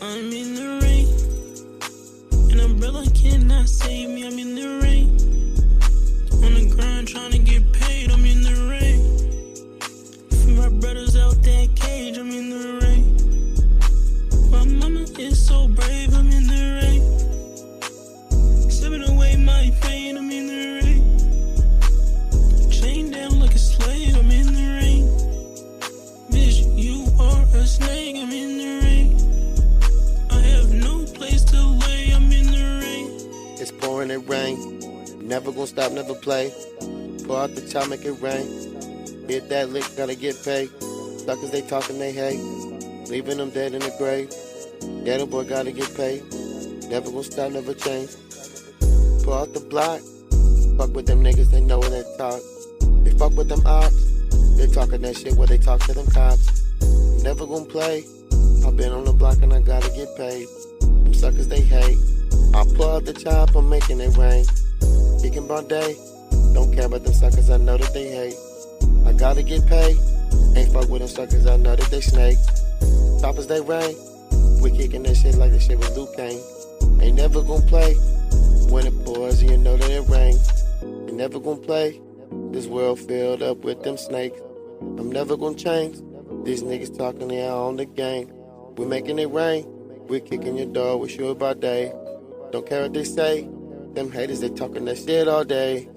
I'm in the rain, an umbrella cannot save me. I'm in the rain, on the grind trying to get paid. I'm in the rain, free my brothers out that cage. I'm in the rain, my mama is so brave. I'm in the rain, sipping away my pain. I'm in the rain, chained down like a slave. I'm in the rain, bitch, you are a snake. I'm in the rain, no place to lay, I'm in the rain. It's pouring, it rain. Never gonna stop, never play. Pour out the top, make it rain. Hit that lick, gotta get paid. Suckers, they talking, they hate. Leaving them dead in the grave. Ghetto boy, gotta get paid. Never gonna stop, never change. Pour out the block. Fuck with them niggas, they know where they talk. They fuck with them ops. They talking that shit where they talk to them cops. Never gonna play. I've been on the block and I gotta get paid. Them suckers, they hate. I pull out the chop, I'm making it rain. Kicking by day. Don't care about them suckers, I know that they hate. I gotta get paid. Ain't fuck with them suckers, I know that they snake. Choppers, they rain. We kicking that shit like the shit was Luke Kane. Ain't never gonna play. When it pours, you know that it rains. Ain't never gonna play. This world filled up with them snakes. I'm never gonna change. These niggas talking, they are on the game. We making it rain. We kicking your door, we sure about day. Don't care what they say. Them haters, they talking that shit all day.